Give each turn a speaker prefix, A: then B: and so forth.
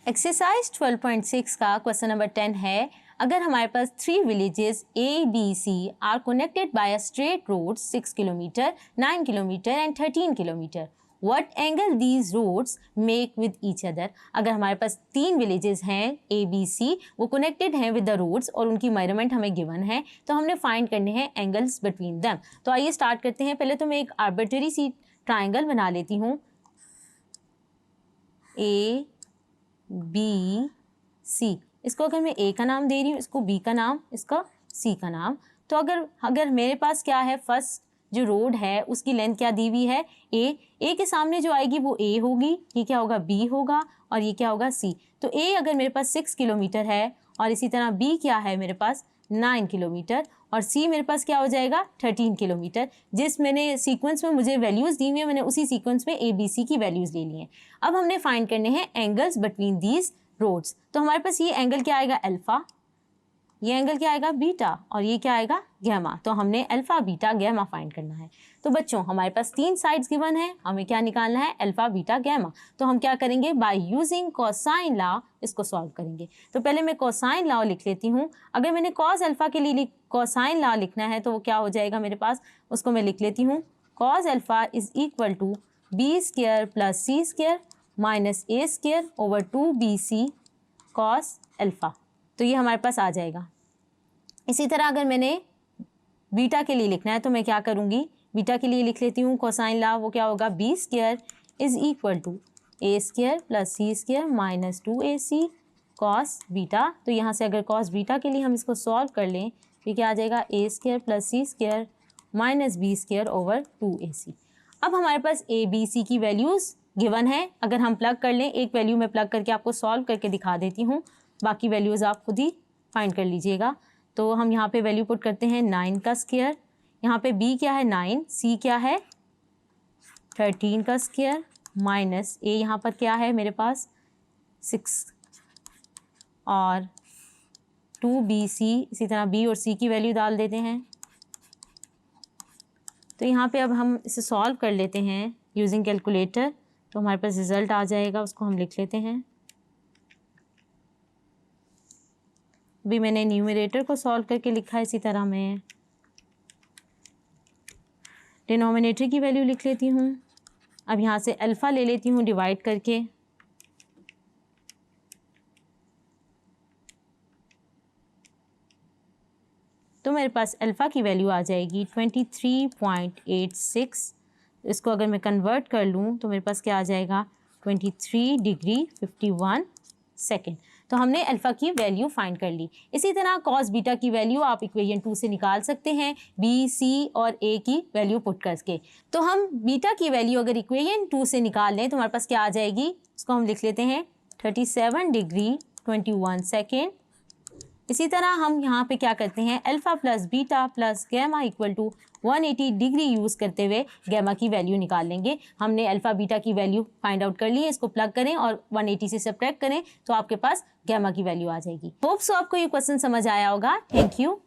A: Exercise 12.6 का question number 10 है, अगर हमारे पास 3 villages A, B, C are connected by a straight road 6 kilometre, 9 kilometre and 13 kilometre, what angle these roads make with each other. अगर हमारे पास 3 villages हैं A, B, C, वो कनेक्टेड हैं विद द रोड्स और उनकी मेजरमेंट हमें given है, तो हमने फाइंड करने हैं एंगल्स बिटवीन देम। तो आइए स्टार्ट करते हैं। पहले तो मैं एक आर्बिट्ररी सी ट्राइंगल बना लेती हूँ, A, B, C। इसको अगर मैं A का नाम दे रही हूँ, इसको B का नाम, इसका C का नाम। तो अगर मेरे पास क्या है, फर्स्ट जो रोड है उसकी लेंथ क्या दी हुई है, A के सामने जो आएगी वो A होगी, ये क्या होगा B होगा, और ये क्या होगा C। तो A अगर मेरे पास 6 किलोमीटर है और इसी तरह B क्या है मेरे पास 9 किलोमीटर और C मेरे पास क्या हो जाएगा 13 किलोमीटर। जिस मैंने सीक्वेंस में मुझे वैल्यूज़ दी हुई है, मैंने उसी सीक्वेंस में A, B, C की वैल्यूज़ ले ली हैं। अब हमने फाइंड करने हैं एंगल्स बिटवीन दीज रोड्स। तो हमारे पास ये एंगल क्या आएगा अल्फ़ा, ये एंगल क्या आएगा बीटा, और ये क्या आएगा गैमा। तो हमने अल्फ़ा बीटा गैमा फाइंड करना है। तो बच्चों हमारे पास 3 साइड्स गिवन है, हमें क्या निकालना है अल्फ़ा बीटा गैमा। तो हम क्या करेंगे, बाय यूजिंग कोसाइन लॉ इसको सॉल्व करेंगे। तो पहले मैं कोसाइन लॉ लिख लेती हूँ। अगर मैंने कॉस अल्फ़ा के लिए कोसाइन लॉ लिखना है तो वो क्या हो जाएगा मेरे पास, उसको मैं लिख लेती हूँ, cos alpha is equal to B square plus C square minus A square over 2bc cos alpha. तो ये हमारे पास आ जाएगा। इसी तरह अगर मैंने बीटा के लिए लिखना है तो मैं क्या करूँगी, बीटा के लिए लिख लेती हूँ कोसाइन लॉ, वो क्या होगा B square is equal to A square plus C square minus 2ac cos beta. तो यहाँ से अगर कॉस बीटा के लिए हम इसको सॉल्व कर लें तो क्या आ जाएगा A square plus C square minus B square over 2ac। अब हमारे पास ए बी सी की वैल्यूज़ गिवन है, अगर हम प्लग कर लें, एक वैल्यू में प्लग करके आपको सॉल्व करके दिखा देती हूँ, बाकी वैल्यूज़ आप खुद ही फाइंड कर लीजिएगा। तो हम यहाँ पे वैल्यू पुट करते हैं 9 का स्क्वायर, यहाँ पे b क्या है 9, c क्या है 13 का स्क्वायर माइनस a यहाँ पर क्या है मेरे पास 6 और 2bc, इसी तरह b और c की वैल्यू डाल देते हैं। तो यहाँ पे अब हम इसे सॉल्व कर लेते हैं यूजिंग कैलकुलेटर, तो हमारे पास रिज़ल्ट आ जाएगा, उसको हम लिख लेते हैं। अभी मैंने न्यूमरेटर को सॉल्व करके लिखा है, इसी तरह मैं डिनोमिनेटर की वैल्यू लिख लेती हूँ। अब यहाँ से अल्फ़ा ले लेती हूँ डिवाइड करके, तो मेरे पास अल्फ़ा की वैल्यू आ जाएगी 23.86। इसको अगर मैं कन्वर्ट कर लूँ तो मेरे पास क्या आ जाएगा 23 डिग्री 51 सेकेंड। तो हमने अल्फ़ा की वैल्यू फाइंड कर ली। इसी तरह कॉस बीटा की वैल्यू आप इक्वेशन 2 से निकाल सकते हैं, बी सी और ए की वैल्यू पुट करके। तो हम बीटा की वैल्यू अगर इक्वेशन 2 से निकाल लें तो हमारे पास क्या आ जाएगी, उसको हम लिख लेते हैं 37 डिग्री 21 सेकेंड। इसी तरह हम यहाँ पे क्या करते हैं, alpha plus beta plus gamma equal to 180 degree use करते हुए गैमा की वैल्यू निकाल लेंगे। हमने अल्फ़ा बीटा की वैल्यू फाइंड आउट कर ली है, इसको प्लग करें और 180 से सब्ट्रैक्ट करें तो आपके पास गैमा की वैल्यू आ जाएगी। होप सो आपको ये क्वेश्चन समझ आया होगा। Thank you.